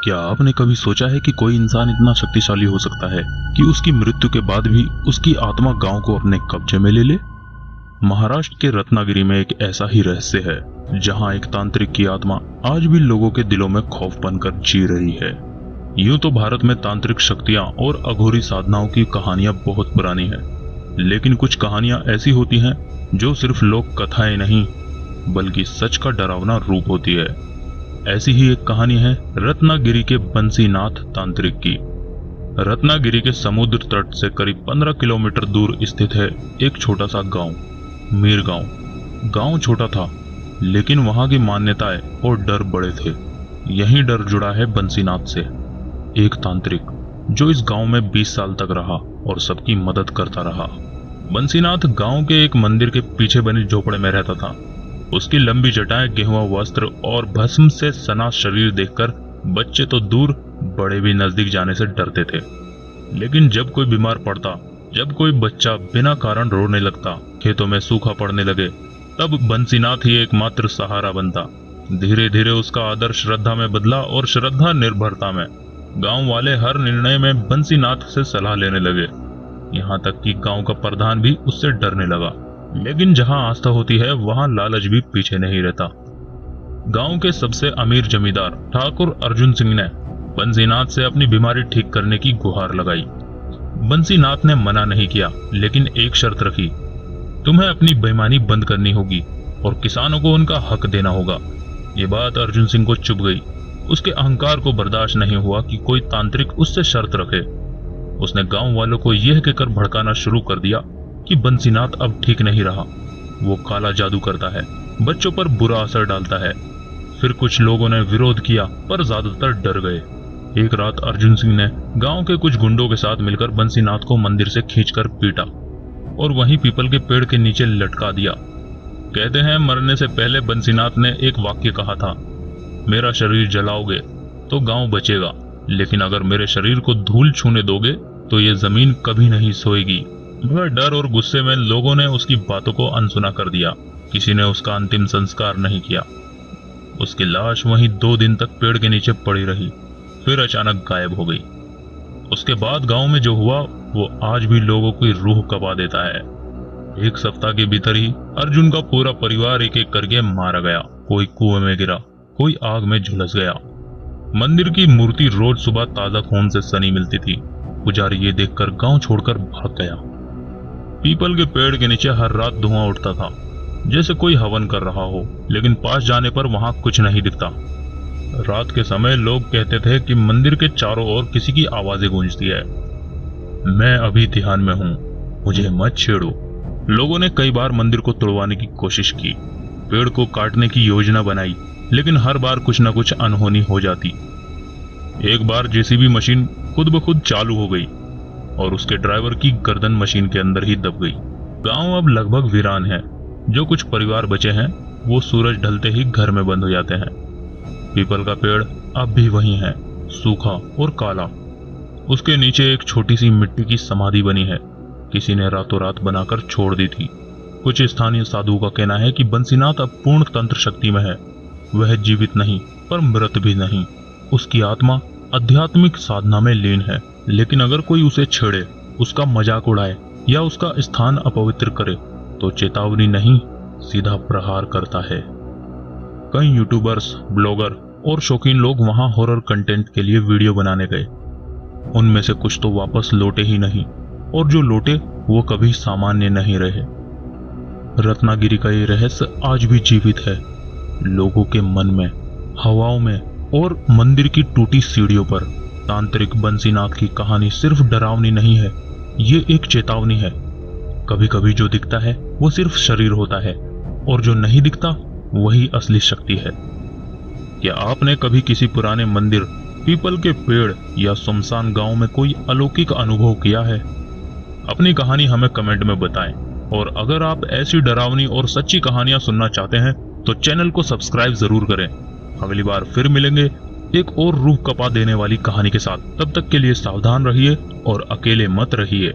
क्या आपने कभी सोचा है कि कोई इंसान इतना शक्तिशाली हो सकता है कि उसकी मृत्यु के बाद भी उसकी आत्मा गांव को अपने कब्जे में ले ले? महाराष्ट्र के रत्नागिरी में एक ऐसा ही रहस्य है जहां एक तांत्रिक की आत्मा आज भी लोगों के दिलों में खौफ बनकर जी रही है। यूं तो भारत में तांत्रिक शक्तियां और अघोरी साधनाओं की कहानियां बहुत पुरानी हैं, लेकिन कुछ कहानियां ऐसी होती हैं जो सिर्फ लोक कथाएं नहीं बल्कि सच का डरावना रूप होती है। ऐसी ही एक कहानी है रत्नागिरी के बंसीनाथ तांत्रिक की। रत्नागिरी के समुद्र तट से करीब 15 किलोमीटर दूर स्थित है एक छोटा सा गांव, मीर गांव। गांव छोटा था लेकिन वहां की मान्यताएं और डर बड़े थे। यही डर जुड़ा है बंसीनाथ से, एक तांत्रिक जो इस गांव में 20 साल तक रहा और सबकी मदद करता रहा। बंसीनाथ गांव के एक मंदिर के पीछे बनी झोपड़े में रहता था। उसकी लंबी जटाएं, गेहुआ वस्त्र और भस्म से सना शरीर देखकर बच्चे तो दूर, बड़े भी नजदीक जाने से डरते थे। लेकिन जब कोई बीमार पड़ता, जब कोई बच्चा बिना कारण रोने लगता, खेतों में सूखा पड़ने लगे, तब बंसीनाथ ही एकमात्र सहारा बनता। धीरे धीरे उसका आदर श्रद्धा में बदला और श्रद्धा निर्भरता में। गांव वाले हर निर्णय में बंसीनाथ से सलाह लेने लगे, यहाँ तक कि गांव का प्रधान भी उससे डरने लगा। लेकिन जहां आस्था होती है वहां लालच भी पीछे नहीं रहता। गांव के सबसे अमीर जमींदार ठाकुर अर्जुन सिंह ने बंसीनाथ से अपनी बीमारी ठीक करने की गुहार लगाई। बंसीनाथ ने मना नहीं किया, लेकिन एक शर्त रखी, तुम्हें अपनी बेईमानी बंद करनी होगी और किसानों को उनका हक देना होगा। ये बात अर्जुन सिंह को चुभ गई। उसके अहंकार को बर्दाश्त नहीं हुआ कि कोई तांत्रिक उससे शर्त रखे। उसने गांव वालों को यह कहकर भड़काना शुरू कर दिया कि बंसीनाथ अब ठीक नहीं रहा, वो काला जादू करता है, बच्चों पर बुरा असर डालता है। फिर कुछ लोगों ने विरोध किया पर ज्यादातर डर गए। एक रात अर्जुन सिंह ने गांव के कुछ गुंडों के साथ मिलकर बंसीनाथ को मंदिर से खींचकर पीटा और वहीं पीपल के पेड़ के नीचे लटका दिया। कहते हैं मरने से पहले बंसीनाथ ने एक वाक्य कहा था, मेरा शरीर जलाओगे तो गांव बचेगा, लेकिन अगर मेरे शरीर को धूल छूने दोगे तो ये जमीन कभी नहीं सोएगी। वह डर और गुस्से में लोगों ने उसकी बातों को अनसुना कर दिया। किसी ने उसका अंतिम संस्कार नहीं किया। उसकी लाश वहीं 2 दिन तक पेड़ के नीचे पड़ी रही, फिर अचानक गायब हो गई। उसके बाद गांव में जो हुआ वो आज भी लोगों की रूह कबा देता है। 1 सप्ताह के भीतर ही अर्जुन का पूरा परिवार एक एक करके मारा गया। कोई कुएं में गिरा, कोई आग में झुलस गया। मंदिर की मूर्ति रोज सुबह ताजा खून से सनी मिलती थी। पुजारी ये देखकर गांव छोड़कर भाग गया। पीपल के पेड़ के नीचे हर रात धुआं उठता था, जैसे कोई हवन कर रहा हो, लेकिन पास जाने पर वहां कुछ नहीं दिखता। रात के समय लोग कहते थे कि मंदिर के चारों ओर किसी की आवाजें गूंजती है। मैं अभी ध्यान में हूं, मुझे मत छेड़ो। लोगों ने कई बार मंदिर को तोड़वाने की कोशिश की, पेड़ को काटने की योजना बनाई, लेकिन हर बार कुछ न कुछ अनहोनी हो जाती। एक बार जेसीबी मशीन खुद ब खुद चालू हो गई और उसके ड्राइवर की गर्दन मशीन के अंदर ही दब गई। गांव अब लगभग वीरान है। जो कुछ परिवार बचे हैं वो सूरज ढलते ही घर में बंद हो जाते हैं। पीपल का पेड़ अब भी वही है, सूखा और काला। उसके नीचे एक छोटी सी मिट्टी की समाधि बनी है, किसी ने रातों रात बनाकर छोड़ दी थी। कुछ स्थानीय साधुओं का कहना है कि बंसीनाथ अब पूर्ण तंत्र शक्ति में है। वह जीवित नहीं पर मृत भी नहीं। उसकी आत्मा आध्यात्मिक साधना में लीन है, लेकिन अगर कोई उसे छेड़े, उसका मजाक उड़ाए या उसका स्थान अपवित्र करे तो चेतावनी नहीं, सीधा प्रहार करता है। कई यूट्यूबर्स, ब्लॉगर और शौकीन लोग वहां हॉरर कंटेंट के लिए वीडियो बनाने गए। उनमें से कुछ तो वापस लौटे ही नहीं, और जो लौटे वो कभी सामान्य नहीं रहे। रत्नागिरी का ये रहस्य आज भी जीवित है, लोगों के मन में, हवाओं में और मंदिर की टूटी सीढ़ियों पर। तांत्रिक बंसीनाथ की कहानी सिर्फ डरावनी नहीं है, ये एक चेतावनी है। कभी कभी जो दिखता है वो सिर्फ शरीर होता है, और जो नहीं दिखता वही असली शक्ति है। क्या आपने कभी किसी पुराने मंदिर, पीपल के पेड़ या सुनसान गांव में कोई अलौकिक अनुभव किया है? अपनी कहानी हमें कमेंट में बताएं, और अगर आप ऐसी डरावनी और सच्ची कहानियां सुनना चाहते हैं तो चैनल को सब्सक्राइब जरूर करें। अगली बार फिर मिलेंगे एक और रूह कपा देने वाली कहानी के साथ। तब तक के लिए सावधान रहिए और अकेले मत रहिए।